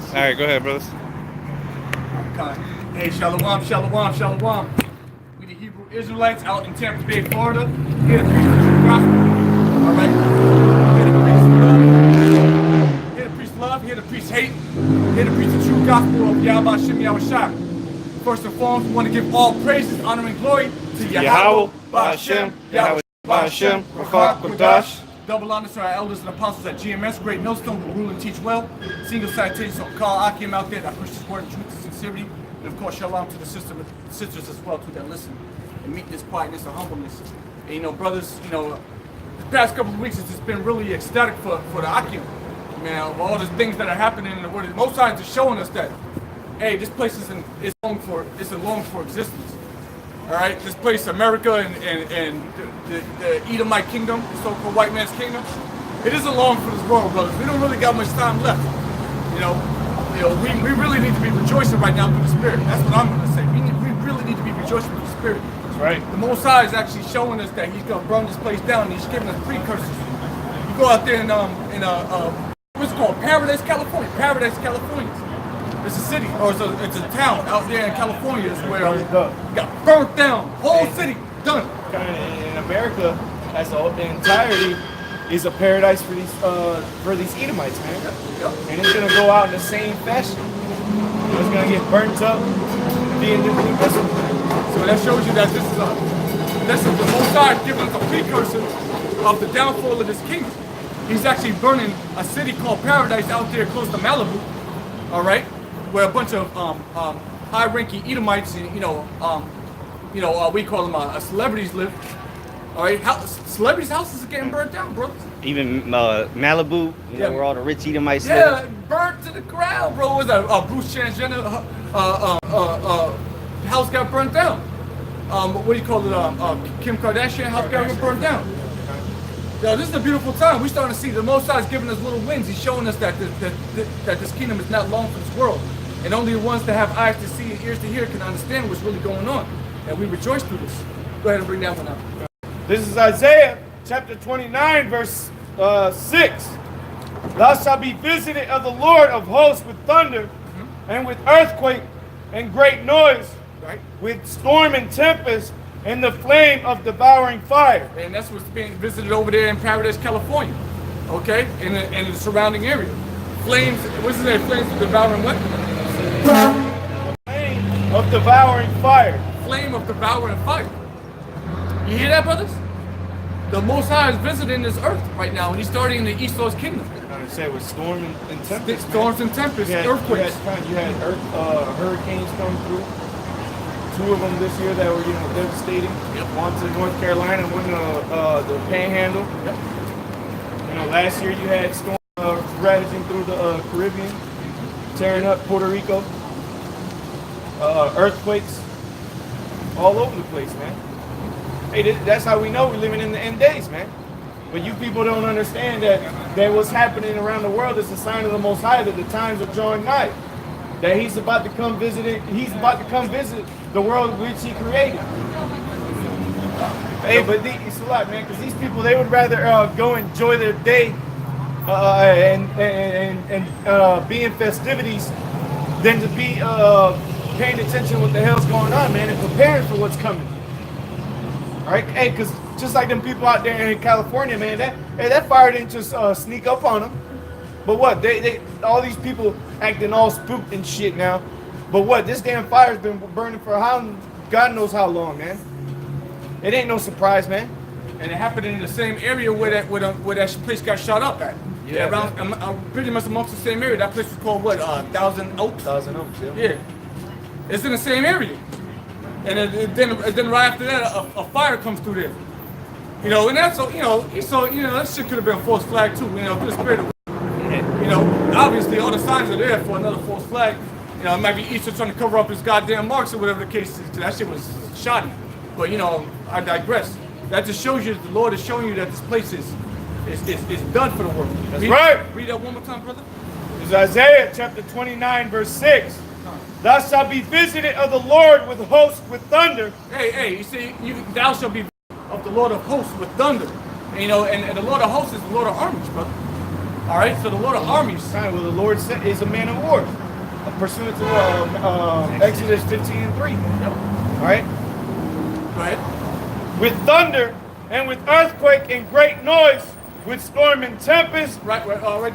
All right, go ahead, brothers. Okay. Hey, shalom, shalom, shalom. We the Hebrew Israelites out in Tampa Florida. Here to preach the true gospel. All right. Here to preach love. Here to preach hate. Here to preach the true gospel of Yahweh Hashem Yahushua. First and foremost, we want to give all praises, honor, and glory to Yahweh Hashem, Yahweh Hashem, Rafah Kodash. Double honors to our elders and apostles at GMS, Great Millstone, who rule and teach well. Single citation on Carl Akim out there that push this word of truth and sincerity. And of course, shalom to the sisters as well too that listen and meet this quietness and humbleness. And you know, brothers, you know, the past couple of weeks it's just been really ecstatic for the Akim. Man, all the things that are happening in the world. Most times it's showing us that, hey, this place is long for existence. All right, this place, America and the Edomite kingdom, the so-called white man's kingdom, it isn't long for this world, brothers. We don't really got much time left. You know, we really need to be rejoicing right now through the Spirit. That's what I'm going to say. We really need to be rejoicing through the Spirit. That's right. The Most High is actually showing us that He's going to burn this place down, and He's giving us precursors. You go out there in what's it called, Paradise, California. It's a city, or it's a town out there in California is where it got burnt down. Whole city, done. In America, as the entirety, is a paradise for these Edomites, man. Yep. And it's gonna go out in the same fashion. It's gonna get burnt up, be in the So that shows you that this is the Most High giving us a precursor of the downfall of this kingdom. He's actually burning a city called Paradise out there close to Malibu. All right. Where a bunch of high-ranking Edomites, we call them celebrities live. All right, celebrities' houses are getting burnt down, brothers. Even Malibu, where all the rich Edomites live. Yeah, burnt to the ground, bro. What was that Bruce Transgender house got burnt down? What do you call it? Kim Kardashian house got burnt down. Yo, this is a beautiful time. We're starting to see the Most High is giving us little wins. He's showing us that this kingdom is not long for this world. And only the ones that have eyes to see and ears to hear can understand what's really going on. And we rejoice through this. Go ahead and bring that one out. This is Isaiah chapter 29, verse 6. Thou shalt be visited of the Lord of hosts with thunder, and with earthquake and great noise, right? With storm and tempest, and the flame of devouring fire. And that's what's being visited over there in Paradise, California. Okay? In the surrounding area. Flames, what's his name? Flames of devouring what? Flame of devouring fire. Flame of devouring fire. You hear that, brothers? The Most High is visiting this earth right now, and He's starting in the East Coast Kingdom. I say with storm and tempest. Storms and tempests, earthquakes. You had hurricanes come through. 2 of them this year that were devastating. Yep. One to North Carolina, one to the Panhandle. Yep. Last year you had storms ravaging through the Caribbean, tearing up Puerto Rico. Earthquakes all over the place, man. Hey, that's how we know we're living in the end days, man. But you people don't understand that what's happening around the world is a sign of the Most High, that the times are drawing nigh. That He's about to come visit the world which He created. Hey, but it's a lot, man, because these people, they would rather go enjoy their day and be in festivities than to be paying attention what the hell's going on, man, and preparing for what's coming. All right, hey, because just like them people out there in California, man, that fire didn't just sneak up on them. But what, they all these people acting all spooked and shit now. But what, this damn fire's been burning for God knows how long, man. It ain't no surprise, man. And it happened in the same area where that place got shot up at. Yeah, around pretty much amongst the same area. That place was called what? Thousand Oaks. Thousand Oaks, yeah. Yeah, it's in the same area. And then right after that, a fire comes through there. And that's that shit could have been a false flag too. To the Spirit of obviously all the signs are there for another false flag. It might be Easter trying to cover up his goddamn marks or whatever the case is. That shit was shoddy. But I digress. That just shows you that the Lord is showing you that this place is done for the world. That's right. Read that one more time, brother. This is Isaiah chapter 29, verse 6. Thou shalt be visited of the Lord with hosts with thunder. Hey, you see, thou shalt be visited of the Lord of hosts with thunder. And the Lord of hosts is the Lord of armies, brother. All right, so the Lord of armies. Right, well, the Lord is a man of war, pursuant to Exodus 15:3. Yep. All right. Go ahead. With thunder and with earthquake and great noise, with storm and tempest. Right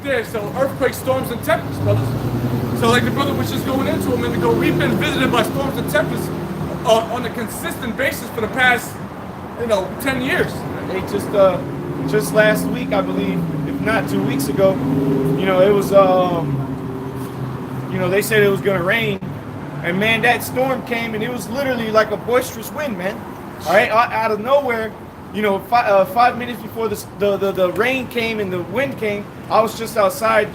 there. So earthquakes, storms, and tempests, brothers. So like the brother was just going into a minute ago, we've been visited by storms and tempests on a consistent basis for the past, 10 years. They just last week, I believe, if not 2 weeks ago, it was, they said it was gonna rain, and man, that storm came, and it was literally like a boisterous wind, man. All right, out of nowhere, 5 minutes before the rain came and the wind came, I was just outside,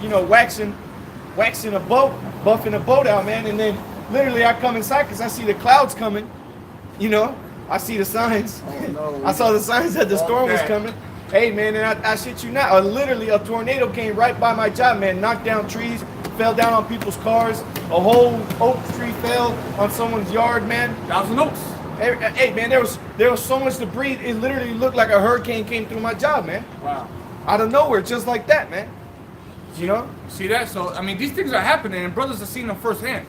waxing a boat, buffing a boat out, man, and then literally I come inside because I see the clouds coming, I see the signs. Oh, no. I saw the signs that the storm was coming. Hey, man, and I shit you not, literally a tornado came right by my job, man, knocked down trees, fell down on people's cars, a whole oak tree fell on someone's yard, man. 1,000 oaks. Hey, man, there was so much debris, it literally looked like a hurricane came through my job, man. Wow. Out of nowhere, just like that, man. See that? So, these things are happening, and brothers are seeing them firsthand.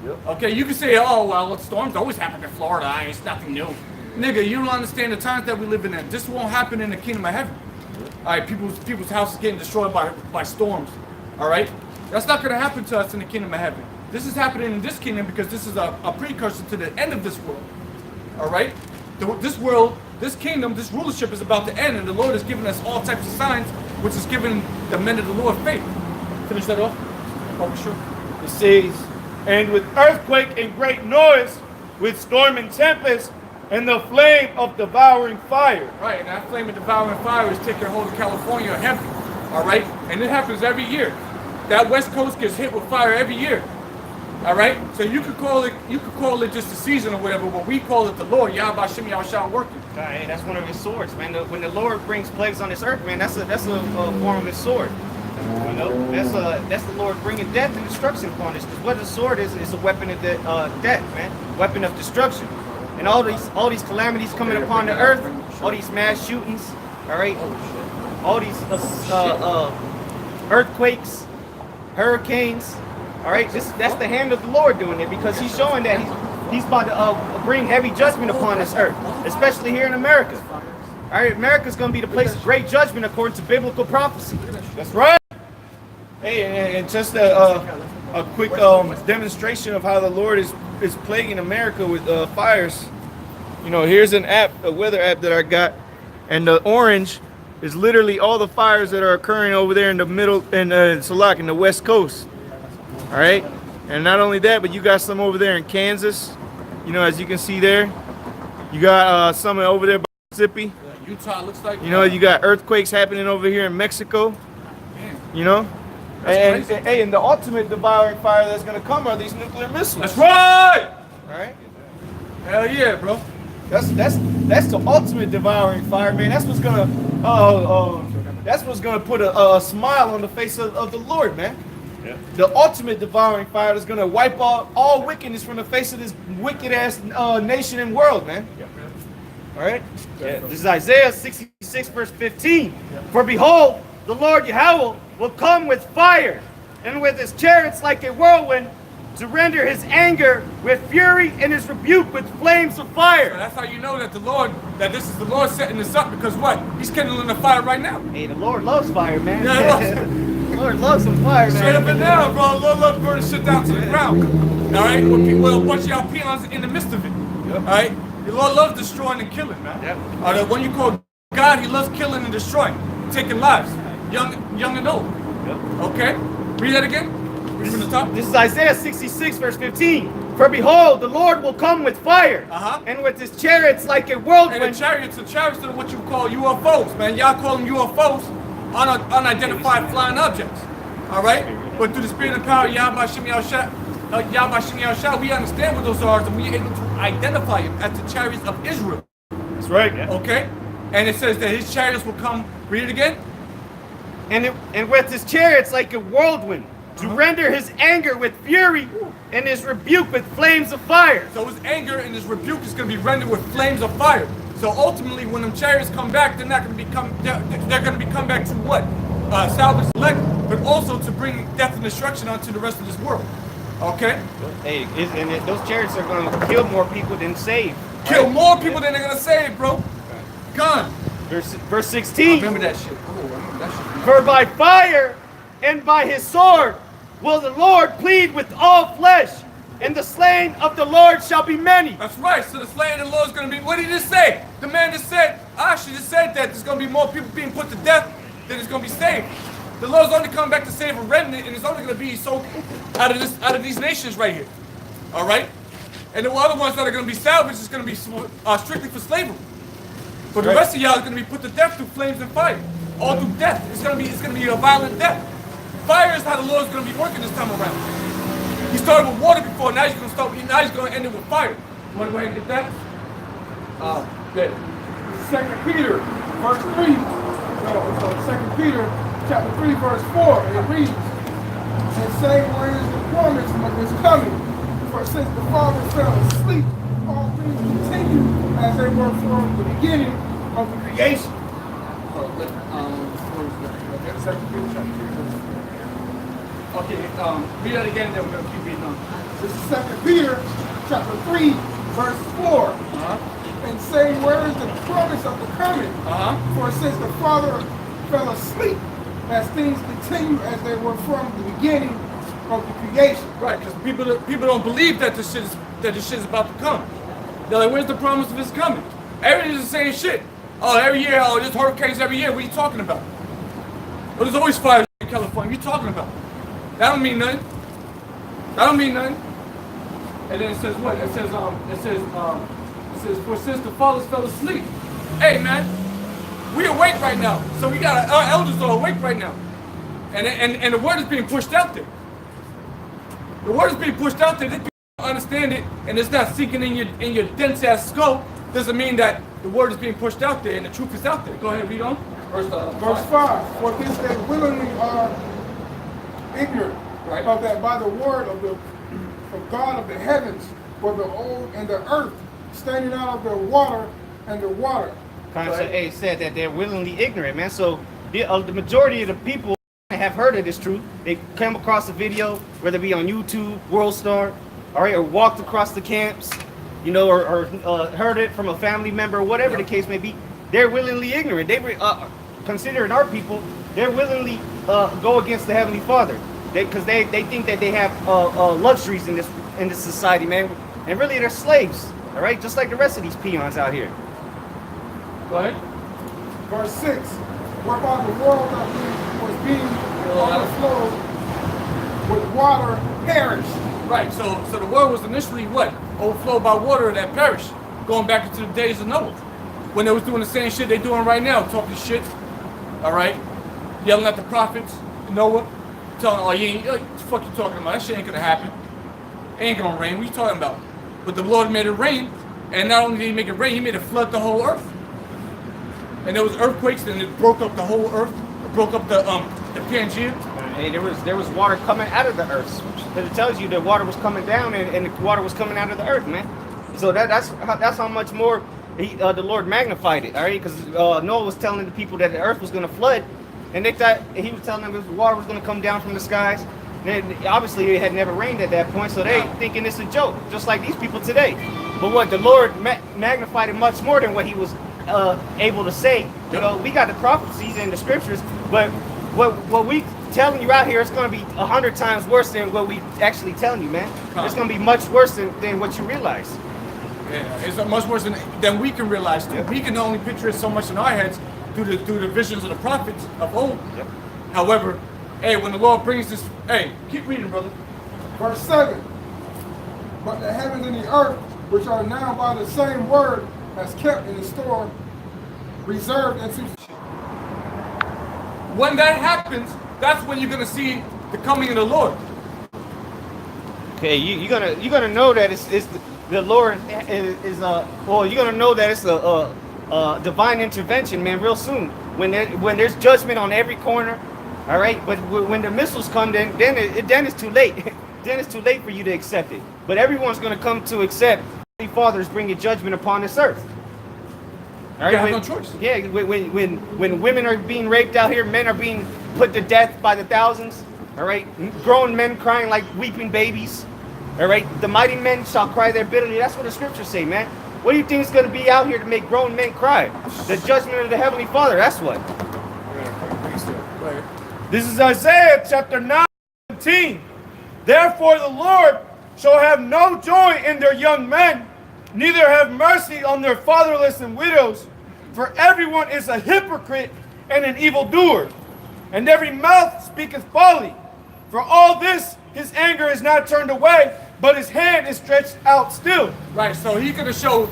Yep. Okay, you can say, oh, well, storms always happen in Florida. It's nothing new. Nigga, you don't understand the times that we live in. This won't happen in the kingdom of heaven. All right, people's houses getting destroyed by storms. All right? That's not going to happen to us in the kingdom of heaven. This is happening in this kingdom because this is a precursor to the end of this world. All right? This world, this kingdom, this rulership is about to end, and the Lord has given us all types of signs, which is giving the men of the Lord faith. Finish that off? Oh, sure. It says, and with earthquake and great noise, with storm and tempest, and the flame of devouring fire. Right, and that flame of devouring fire is taking hold of California heavy. All right? And it happens every year. That West Coast gets hit with fire every year. All right? So you could call it just a season or whatever, but we call it the Lord, Yahweh Shem Yahushua working. Hey, that's one of his swords, man. When the Lord brings plagues on this earth, man, that's a form of his sword. That's the Lord bringing death and destruction upon us. Because what a sword is a weapon of death, man, weapon of destruction. And all these calamities coming upon the earth, all these mass shootings, all right, all these earthquakes, hurricanes, all right. That's the hand of the Lord doing it, because He's showing that He's about to bring heavy judgment upon this earth, especially here in America. All right, America's going to be the place of great judgment according to biblical prophecy. That's right. Hey, and just a quick demonstration of how the Lord is plaguing America with fires. Here's an app, a weather app that I got, and the orange is literally all the fires that are occurring over there in the middle, in Salak, in the West Coast. All right, and not only that, but you got some over there in Kansas. As you can see there, you got some over there by Mississippi. Utah looks like. You got earthquakes happening over here in Mexico. Man. And the ultimate devouring fire that's gonna come are these nuclear missiles. That's right. All right. Hell yeah, bro. That's the ultimate devouring fire, man. That's what's gonna put a smile on the face of the Lord, man. Yeah. The ultimate devouring fire is gonna wipe all wickedness from the face of this wicked ass nation and world, man. Yeah. All right. Yeah. This is Isaiah 66 verse 15. Yeah. For behold, the Lord Yahweh will come with fire, and with his chariots like a whirlwind, to render his anger with fury and his rebuke with flames of fire. So that's how you know that this is the Lord setting this up, because what? He's kindling the fire right now. Hey, the Lord loves fire, man. Yeah, the Lord loves some fire, man. Straight up and down, bro. The Lord loves burning shit down to the ground. All right? With a bunch of y'all peons in the midst of it. Yep. All right? The Lord loves destroying and killing, man. Yep. When you call God, He loves killing and destroying, taking lives, young and old. Yep. Okay? Read that again. Read from the top. This is Isaiah 66 verse 15. For behold, the Lord will come with fire, and with his chariots like a whirlwind. And the chariots are what you call UFOs, man. Y'all call them UFOs, unidentified flying objects. All right? But through the spirit and power of Yahweh Shem Yahushua, we understand what those are, and we are able to identify them as the chariots of Israel. That's right. Yeah. Okay? And it says that his chariots will come. Read it again. And with his chariots like a whirlwind, to render his anger with fury and his rebuke with flames of fire. So his anger and his rebuke is going to be rendered with flames of fire. So ultimately, when them chariots come back, they're going to be come back to what? salvage the elect, but also to bring death and destruction onto the rest of this world. Okay? Hey, those chariots are going to kill more people than save. Kill more people than they're going to save, bro. Gun. Verse 16. Remember that shit. Oh, I remember that shit. For by fire and by his sword will the Lord plead with all flesh, and the slain of the Lord shall be many. That's right. So the slain of the Lord is going to be, what did he just say? The man just said, actually just said that there's going to be more people being put to death than is going to be saved. The Lord's only coming back to save a remnant, and it's only going to be so out of these nations right here. All right? And the other ones that are going to be salvaged is going to be strictly for slavery. But the rest of y'all is going to be put to death through flames and fire. All through death. It's going to be a violent death. Fire is how the Lord's going to be working this time around. He started with water before, now he's going to end it with fire. You want to go ahead and get that? Good. 2 Peter, verse 3. No, 2 Peter, chapter 3, verse 4. And it reads, and say, where is the promise of his coming? For since the Father fell asleep, all things continue as they were from the beginning of the creation. Okay, read that again, then we're going to keep reading on. This is 2 Peter, chapter 3, verse 4. And say, where is the promise of the coming? For since the Father fell asleep, as things continue as they were from the beginning of the creation. Right, because people don't believe that this shit is about to come. They're like, where's the promise of his coming? Everybody's the same shit. Oh, every year, oh, there's hurricanes every year. What are you talking about? Well, there's always fires in California. What are you talking about? That don't mean nothing. That don't mean nothing. And then it says what? It says, for since the fathers fell asleep. Hey, man, we awake right now. So we got our elders are awake right now. And the word is being pushed out there. The word is being pushed out there. If you understand it, and it's not sinking in your dense ass skull, doesn't mean that the word is being pushed out there and the truth is out there. Go ahead, read on. Verse 5. For this they willingly are ignorant of that by the word of God of the heavens, for the old and the earth, standing out of the water and the water. It said that they're willingly ignorant, man. So the majority of the people have heard of this truth. They come across a video, whether it be on YouTube, World Star, all right, or walked across the camps, you know, or heard it from a family member, or whatever the case may be. They're willingly ignorant. They considering our people, they're willingly go against the Heavenly Father, because they think that they have luxuries in this society, man, and really they're slaves. All right, just like the rest of these peons out here. Go ahead. Verse 6. Whereby the world that was being overflowed with water perished. Right, so the world was initially what? Overflowed by water that perished. Going back into the days of Noah. When they was doing the same shit they doing right now, talking shit. All right? Yelling at the prophets, Noah, telling, oh, what the fuck you talking about? That shit ain't gonna happen. It ain't gonna rain. What you talking about? But the Lord made it rain, and not only did he make it rain, he made it flood the whole earth. And there was earthquakes, and it broke up the whole earth. It broke up the Pangea. Hey, there was water coming out of the earth. Because it tells you that water was coming down and the water was coming out of the earth, man. So that's how much more the Lord magnified it, all right? Because Noah was telling the people that the earth was going to flood, and they thought he was telling them the water was going to come down from the skies. And obviously, it had never rained at that point, so they thinking it's a joke, just like these people today. But what the Lord magnified it much more than what he was able to say. You know, we got the prophecies and the scriptures, but what we telling you out here, it's going to be 100 times worse than what we actually telling you, man. It's going to be much worse than what you realize. Yeah, it's much worse than we can realize. Yep. We can only picture it so much in our heads through the visions of the prophets of old. Yep. However, hey, when the Lord brings this, hey, keep reading, brother. Verse 7. But the heavens and the earth, which are now by the same word, as kept in the store, reserved unto. When that happens, that's when you're gonna see the coming of the Lord. Okay, you're gonna know that it's the Lord is well, you're gonna know that it's a divine intervention, man, real soon. When there's judgment on every corner, all right. But when the missiles come, then it's too late. Then it's too late for you to accept it. But everyone's gonna come to accept the Father is bringing judgment upon this earth. All right, you have no choice. Yeah, when women are being raped out here, men are being put to death by the thousands. All right, grown men crying like weeping babies. All right, the mighty men shall cry their bitterly. That's what the scriptures say, man. What do you think is going to be out here to make grown men cry? The judgment of the Heavenly Father. That's what. This is Isaiah chapter 9:17. Therefore the Lord shall have no joy in their young men, neither have mercy on their fatherless and widows. For everyone is a hypocrite and an evildoer, and every mouth speaketh folly. For all this his anger is not turned away, but his hand is stretched out still. Right, so he's gonna show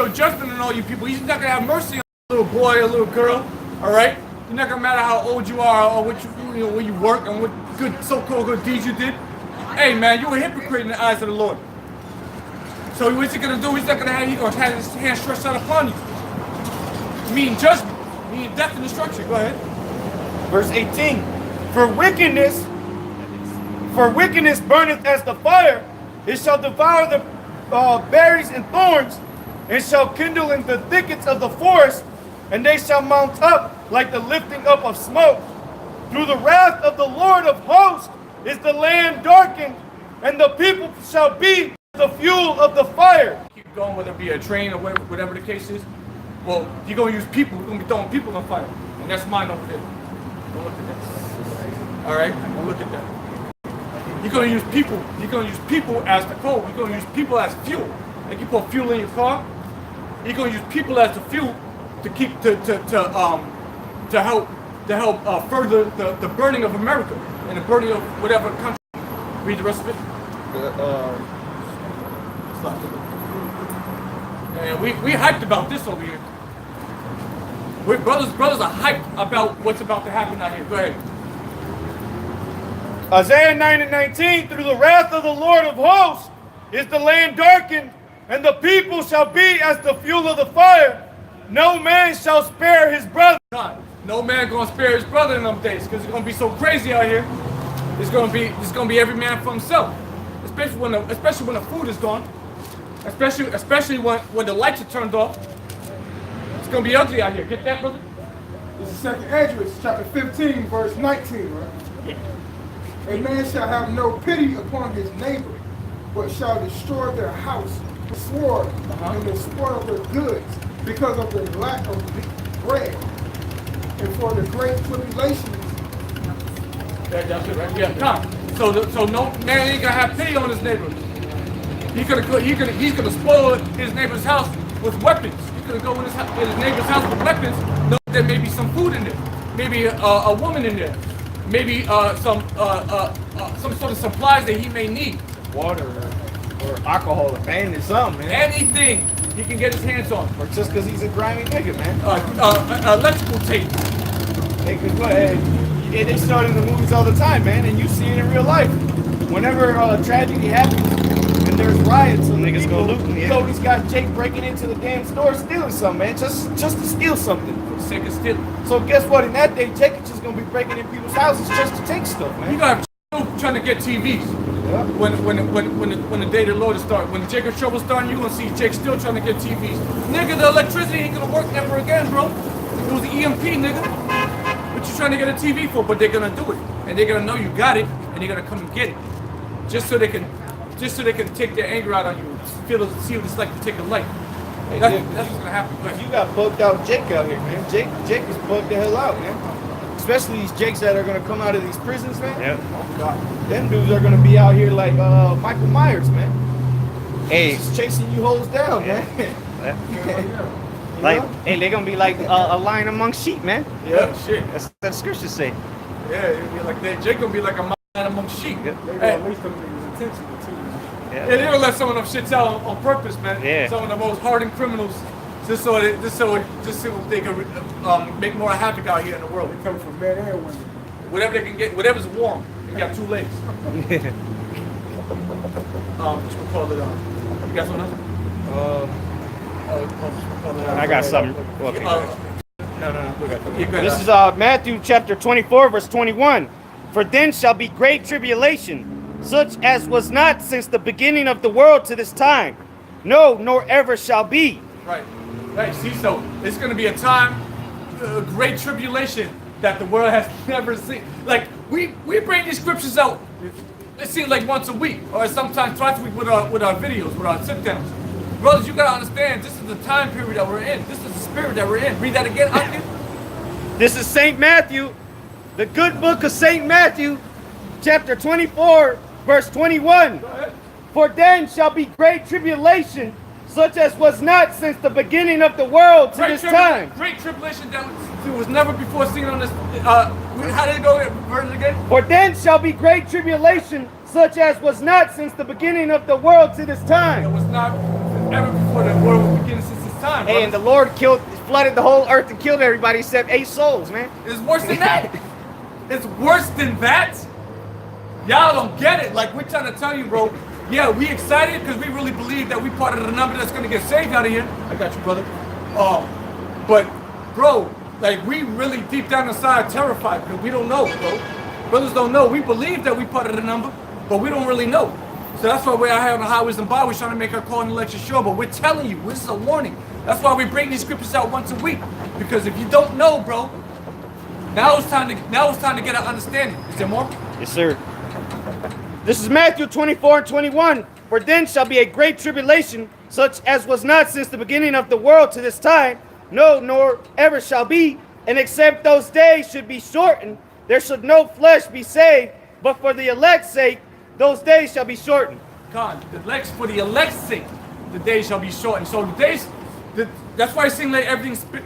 judgment on all you people. He's not gonna have mercy on a little boy or little girl. All right, you're not gonna matter how old you are or what you know, where you work and what good so-called good deeds you did. Hey man, you're a hypocrite in the eyes of the Lord. So what's he gonna do? He's gonna have his hand stretched out upon you. Meaning judgment, meaning death and destruction. Go ahead. Verse 18. For wickedness burneth as the fire, it shall devour the berries and thorns, and shall kindle in the thickets of the forest, and they shall mount up like the lifting up of smoke. Through the wrath of the Lord of hosts is the land darkened, and the people shall be the fuel of the fire. Keep going, whether it be a train or whatever the case is. Well, you're gonna use people. We're gonna be throwing people on fire, and that's mine over there. Don't look at that. All right, don't look at that. You're gonna use people. You're gonna use people as the coal. You're gonna use people as fuel. Like you put fuel in your car. You're gonna use people as the fuel to keep to help further the burning of America and the burning of whatever country. Read the rest of it. And we hyped about this over here. Brothers are hyped about what's about to happen out here. Go ahead. Isaiah 9:19, through the wrath of the Lord of hosts is the land darkened, and the people shall be as the fuel of the fire. No man shall spare his brother. No man gonna spare his brother in them days, because it's gonna be so crazy out here. It's gonna be every man for himself. Especially when the food is gone. Especially when the lights are turned off. It's gonna be ugly out here. Get that, brother? This is 2nd Esdras, chapter 15, verse 19, right? Yeah. A man shall have no pity upon his neighbor, but shall destroy their house with sword and will spoil their goods because of the lack of bread and for the great tribulations. That's it, right? Yeah, come. So no man ain't gonna have pity on his neighbor. He's gonna spoil his neighbor's house with weapons. He's gonna go in his neighbor's house with weapons. Know there may be some food in there, maybe a woman in there, maybe some sort of supplies that he may need. Water or alcohol or pain or something, man. Anything he can get his hands on. Or just because he's a grimy nigga, man. Electrical tape. Hey, cause what? Hey, they start in the movies all the time, man, and you see it in real life. Whenever tragedy happens and there's riots, and niggas go looting. you know, he's got Jake breaking into the damn store stealing something, man, just to steal something. For the sake of stealing. So guess what? In that day, Jake is just gonna be breaking in people's houses just to take stuff, man. You got trying to get TVs. Yeah. When the day of the Lord is starting, when Jacob's trouble starting, you're gonna see Jake still trying to get TVs. Nigga, the electricity ain't gonna work ever again, bro. It was the EMP, nigga. What you trying to get a TV for? But they're gonna do it, and they're gonna know you got it, and they're gonna come and get it, just so they can take their anger out on you, see what it's like to take a life. Hey, that's what's gonna happen. You got bugged out Jake out here, man. Jake is bugged the hell out, man. Especially these Jakes that are gonna come out of these prisons, man. Yep. Oh God, them dudes are gonna be out here like Michael Myers, man. Hey, Just chasing you hoes down, man. like, hey, they're gonna be like a lion among sheep, man. Yeah, shit. That's what the scriptures say. Yeah, it'll be like that. Jake gonna be like a man among sheep. Yep. Hey, At least them niggas intentional too. yeah, they don't let some of them shits out on purpose, man. Yeah. Some of the most hardened criminals, just so they can make more havoc out here in the world. They come from men and women. Whatever they can get, whatever's warm. They got 2 legs. Just call it. You got something else? I got something. Okay. No. This is Matthew chapter 24, verse 21. For then shall be great tribulation, such as was not since the beginning of the world to this time. No, nor ever shall be. Right. See, so it's going to be a time, great tribulation, that the world has never seen. Like, we bring these scriptures out, it seems like once a week, or sometimes twice a week with our videos, with our sit-downs. Brothers, you gotta understand, this is the time period that we're in. This is the spirit that we're in. Read that again, Onion. This is St. Matthew, the good book of St. Matthew, chapter 24, verse 21. Go ahead. For then shall be great tribulation, such as was not since the beginning of the world to this time. Great tribulation that was never before seen on this. How did it go? Verse it again. For then shall be great tribulation, such as was not since the beginning of the world to this It time. was not ever before the world was beginning since this time. Hey, and the Lord flooded the whole earth and killed everybody except 8 souls, man. It's worse than that. It's worse than that. Y'all don't get it. Like, we're trying to tell you, bro. Yeah, we excited because we really believe that we part of the number that's going to get saved out of here. I got you, brother. But, bro, like, we really deep down inside terrified because we don't know, bro. Brothers don't know. We believe that we part of the number, but we don't really know. So that's why we're out here on the highways and byways trying to make our call and election sure. But we're telling you, this is a warning. That's why we bring these scriptures out once a week. Because if you don't know, bro, now it's time to get an understanding. Is there more? Yes, sir. This is Matthew 24 and 21. For then shall be a great tribulation, such as was not since the beginning of the world to this time, no, nor ever shall be. And except those days should be shortened, there should no flesh be saved. But for the elect's sake, those days shall be shortened. God, for the elect's sake, the days shall be shortened. So the days, that's why it seems like everything's split.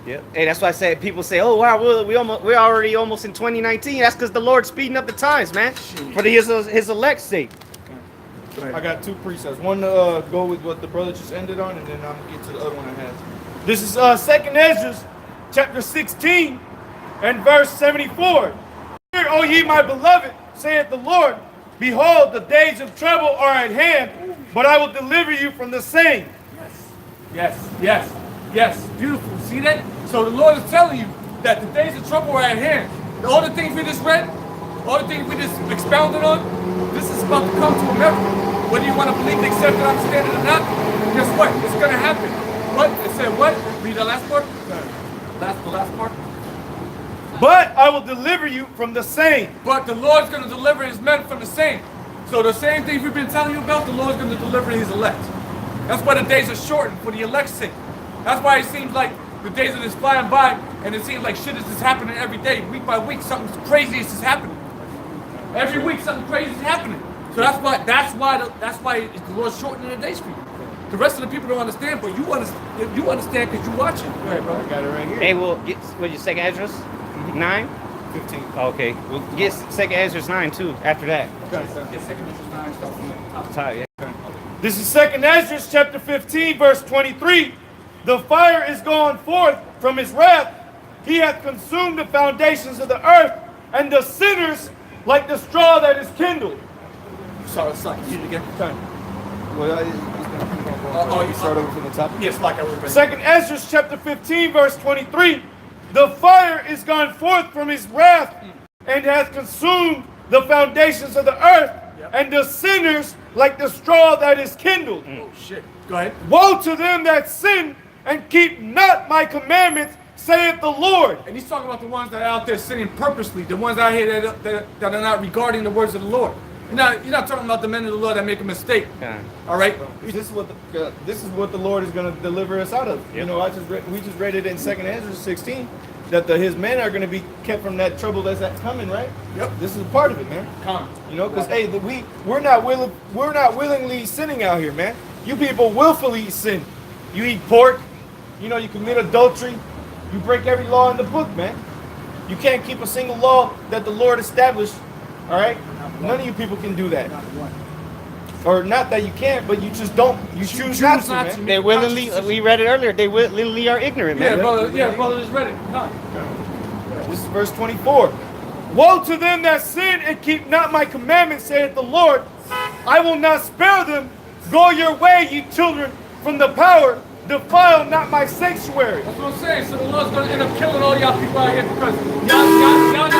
Yeah. Hey, that's why I said people say, "Oh wow, we're already almost in 2019." That's because the Lord's speeding up the times, man, for his elect's sake. I got 2 precepts. One to go with what the brother just ended on, and then I'm gonna get to the other one I have. This is 2nd Ezra, chapter 16, and verse 74. Hear, O ye my beloved, saith the Lord, behold, the days of trouble are at hand, but I will deliver you from the same. Yes. Beautiful. See that? So the Lord is telling you that the days of trouble are at hand. All the things we just read, all the things we just expounded on, this is about to come to America. Whether you want to believe, accept it, understand it or not, guess what? It's going to happen. What? It said what? Read the last part? The last part? But I will deliver you from the same. But the Lord's going to deliver his men from the same. So the same things we've been telling you about, the Lord's going to deliver his elect. That's why the days are shortened, for the elect's sake. That's why it seems like the days are just flying by, and it seems like shit is just happening every day, week by week. Something crazy is just happening. Every week, something crazy is happening. So that's why the Lord's shortening the days for you. The rest of the people don't understand, but you understand because you watch it. Go ahead, bro. I got it right here. Hey, we'll get what you 2nd Ezra 9. 15. Okay, we'll get 2nd Ezra 9 too after that. Get 2nd Ezra 9, start from the top. Top, yeah. This is 2nd Ezra, chapter 15, verse 23. The fire is gone forth from his wrath. He hath consumed the foundations of the earth, and the sinners like the straw that is kindled. Sorry, read it again. Well, you start over from the top. Yes, like I was ready. 2nd Ezra, chapter 15, verse 23. The fire is gone forth from his wrath, and hath consumed the foundations of the earth, and the sinners like the straw that is kindled. Oh, shit. Go ahead. Woe to them that sin and keep not my commandments, saith the Lord. And he's talking about the ones that are out there sinning purposely, the ones out here that are not regarding the words of the Lord. You're not talking about the men of the Lord that make a mistake. Yeah. All right? This is what the Lord is going to deliver us out of. Yep. You know, we just read it in 2nd Ezra 16 that his men are going to be kept from that trouble that's coming, right? Yep. This is part of it, man. Come. You know, because hey, we're not willingly sinning out here, man. You people willfully sin. You eat pork. You know, you commit adultery. You break every law in the book, man. You can't keep a single law that the Lord established. All right. None of you people can do that. Or not that you can't, but you just don't. You choose not to, man. They willingly, we read it earlier, they willingly are ignorant, man. Brother just read it. Come. This is verse 24. Woe to them that sin and keep not my commandments, saith the Lord. I will not spare them. Go your way, ye children, from the power. Defile not my sanctuary. That's what I'm saying. So the Lord's going to end up killing all y'all people out here because y'all know not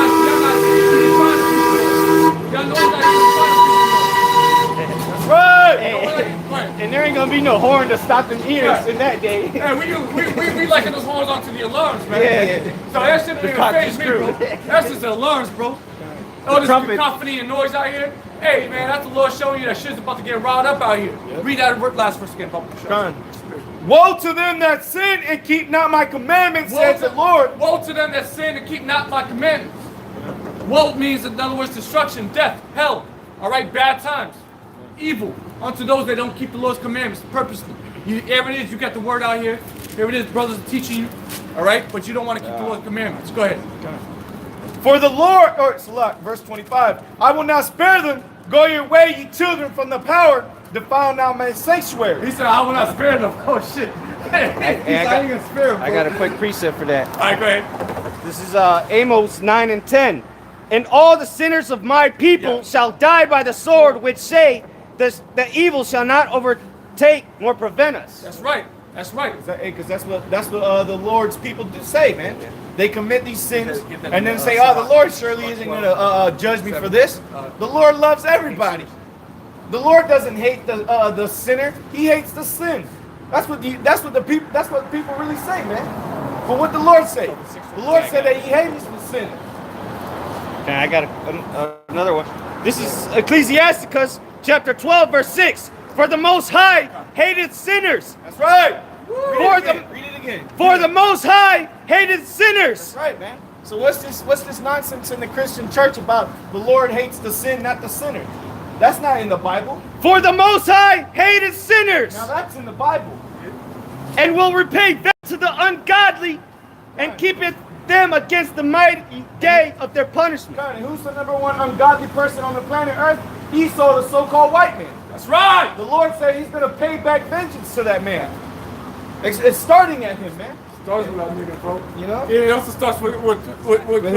That's right. And there ain't gonna be no horn to stop them ears in that day. Hey, we liking those horns onto the alarms, man. Yeah. So that shit ain't gonna phase me, bro. That's just the alarms, bro. All this trumpet. cacophony and noise out here. Hey, man, that's the Lord showing you that shit's about to get riled up out here. Read that last verse again, Papa. Woe to them that sin and keep not my commandments, says the Lord. Woe to them that sin and keep not my commandments. Woe means, in other words, destruction, death, hell. All right, bad times, evil unto those that don't keep the Lord's commandments purposely. Here it is, you got the word out here. Here it is, brothers teaching you. All right, but you don't want to keep the Lord's commandments. Go ahead. For the Lord, verse 25, I will not spare them. Go your way, ye children, from the power, defile now my sanctuary. He said, I will not spare them. Oh, shit. I got a quick precept for that. All right, go ahead. This is Amos 9 and 10. And all the sinners of my people shall die by the sword, which say, the evil shall not overtake nor prevent us. That's right. That's right. Because that's what the Lord's people do say, man. They commit these sins and then say, "Oh, the Lord surely isn't going to judge me for this." The Lord loves everybody. The Lord doesn't hate the sinner; He hates the sin. That's what people really say, man. But what the Lord say? The Lord said that He hates the sin. Okay, I got another one. This is Ecclesiasticus chapter 12, verse 6. For the Most High hated sinners. That's right. Read it again. For the Most High hated sinners. That's right, man. So what's this nonsense in the Christian church about the Lord hates the sin, not the sinner? That's not in the Bible. For the Most High hated sinners. Now that's in the Bible. And will repay them to the ungodly and keep it them against the mighty day of their punishment. God, and who's the number one ungodly person on the planet Earth? Esau, the so-called white man. That's right. The Lord said He's going to pay back vengeance to that man. It's starting at him, man. Starts with that nigga, bro. You know? Yeah, it also starts with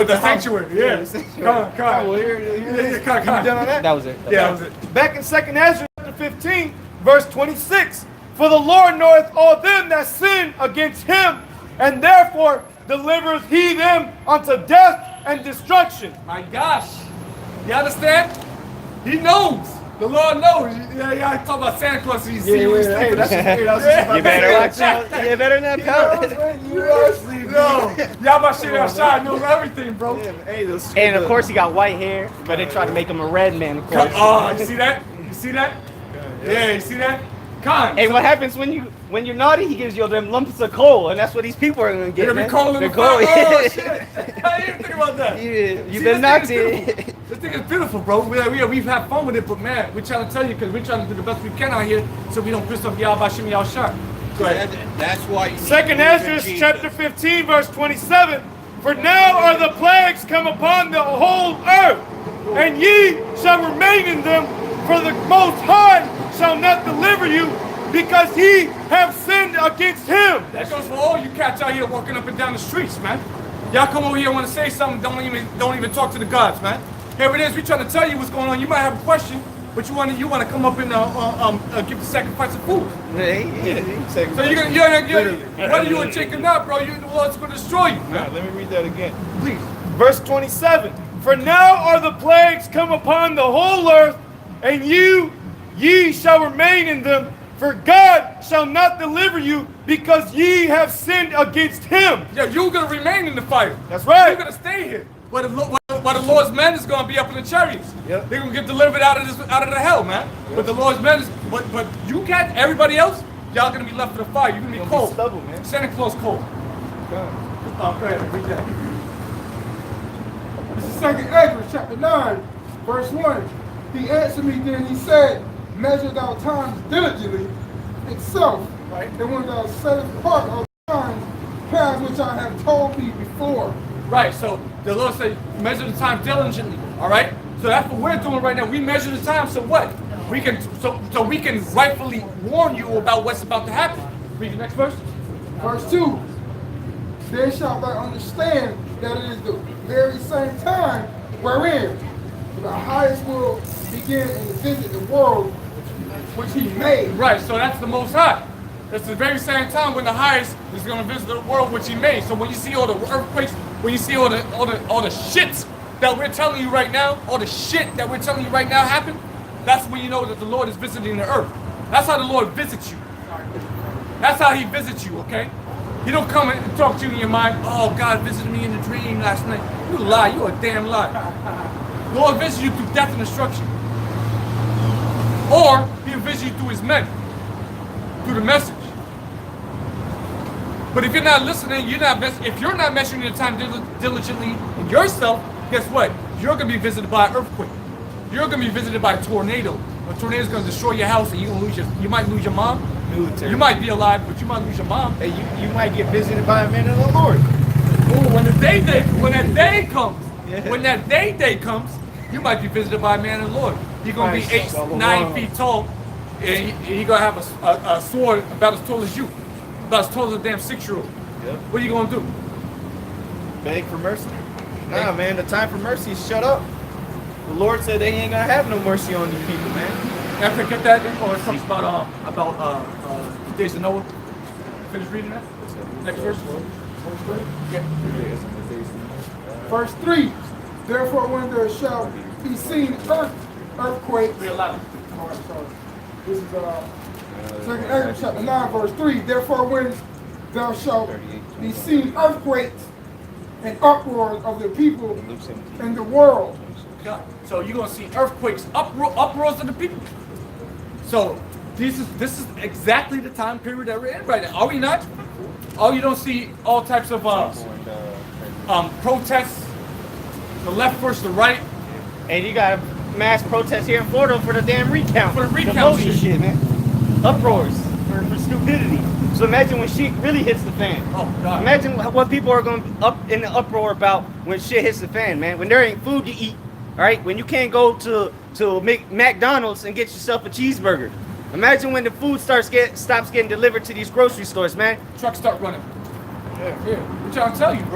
the sanctuary. Yeah. Come on. Well, here. You done on that? That was it. Yeah, that was it. Back in 2nd Ezra chapter 15, verse 26. For the Lord knoweth all them that sin against Him, and therefore delivereth He them unto death and destruction. My gosh. You understand? He knows. The Lord knows. Yeah, I talk about Santa Claus. You see what he's Hey, thinking. that's just You better watch out. You better not pout. No. Yabashir knows everything, bro. And of course he got white hair, but they tried to make him a red man, of course. Oh, you see that? You see that? Yeah, you see that? Con. Hey, what happens when you're naughty? He gives you them lumps of coal, and that's what these people are gonna get. They're man. calling They're him coal. Oh shit! I didn't even think about that. You've See, been knocked this in. This thing is beautiful, bro. We've had fun with it, but man, we're trying to tell you because we're trying to do the best we can out here, so we don't piss off y'all by shimmy y'all shot. Go ahead. That's why you 2nd Ezra chapter 15, verse 27. For now are the plagues come upon the whole earth, and ye shall remain in them, for the Most High shall not deliver you, because ye have sinned against Him. That goes for all you cats out here walking up and down the streets, man. Y'all come over here and want to say something, don't even talk to the gods, man. Here it is, we trying to tell you what's going on. You might have a question, but you want to come up and give the sacrifice of food. So whether you a chicken or not, bro, the Lord's going to destroy you, man. Let me read that again. Please. Verse 27. For now are the plagues come upon the whole earth, and ye shall remain in them, for God shall not deliver you, because ye have sinned against Him. Yeah, you're going to remain in the fire. That's right. You're going to stay here. While the Lord's men is going to be up in the chariots. Yep. They're going to get delivered out of the hell, man. Yep. But the Lord's men is, but you can't, everybody else, y'all going to be left in the fire. You're going to be cold. Stubble, man. Santa Claus cold. Oh, go ahead, read that. This is 2nd Ezra chapter 9, verse 1. He answered me then, he said, measure thou times diligently itself, right? And when thou settest part of times past which I have told thee before. Right, so the Lord said, measure the time diligently, all right? So that's what we're doing right now. We measure the time, so what? We can rightfully warn you about what's about to happen. Read the next verse. Verse 2. Then shalt thou understand that it is the very same time wherein the highest will begin and visit the world which He made. Right, so that's the Most High. That's the very same time when the highest is going to visit the world which He made. So when you see all the earthquakes, when you see all the shits that we're telling you right now, all the shit that we're telling you right now happen, that's when you know that the Lord is visiting the earth. That's how the Lord visits you. That's how he visits you, okay? He don't come and talk to you in your mind, oh, God visited me in a dream last night. You lie, you a damn lie. The Lord visits you through death and destruction. Or he'll visit you through his men, through the message. But if you're not listening, if you're not measuring your time diligently in yourself, guess what? You're going to be visited by an earthquake. You're going to be visited by a tornado. A tornado is going to destroy your house, and you might lose your mom. Military. You might be alive, but you might lose your mom. Hey, you might get visited by a man of the Lord. Ooh, when that day comes, Yeah. when that day comes, you might be visited by a man of the Lord. You're going to be 8-9 feet tall, and you're going to have a sword about as tall as you, about as tall as a damn 6-year-old. Yep. What are you going to do? Beg for mercy. Nah, man, the time for mercy is shut up. The Lord said they ain't gonna have no mercy on these people, man. After I get that, then it talks about the days of Noah. Finish reading that. Next verse. Verse 3. Therefore, when there shall be seen earthquakes. 3:11. All right, sorry. This is 2nd Ezra chapter 9, verse 3. Therefore, when there shall be seen earthquakes and uproars of the people in the world. God. So you're gonna see earthquakes, uproars of the people. So this is exactly the time period that we're in right now. Are we not? Oh, you don't see all types of protests, the left versus the right. And you got a mass protest here in Florida for the damn recount. For the recount motion shit. shit, man. Uproars for stupidity. So imagine when shit really hits the fan. Oh God. Imagine what people are going to be up in the uproar about when shit hits the fan, man. When there ain't food to eat, all right? When you can't go to McDonald's and get yourself a cheeseburger. Imagine when the food stops getting delivered to these grocery stores, man. Trucks start running. Yeah. What y'all tell you, bro?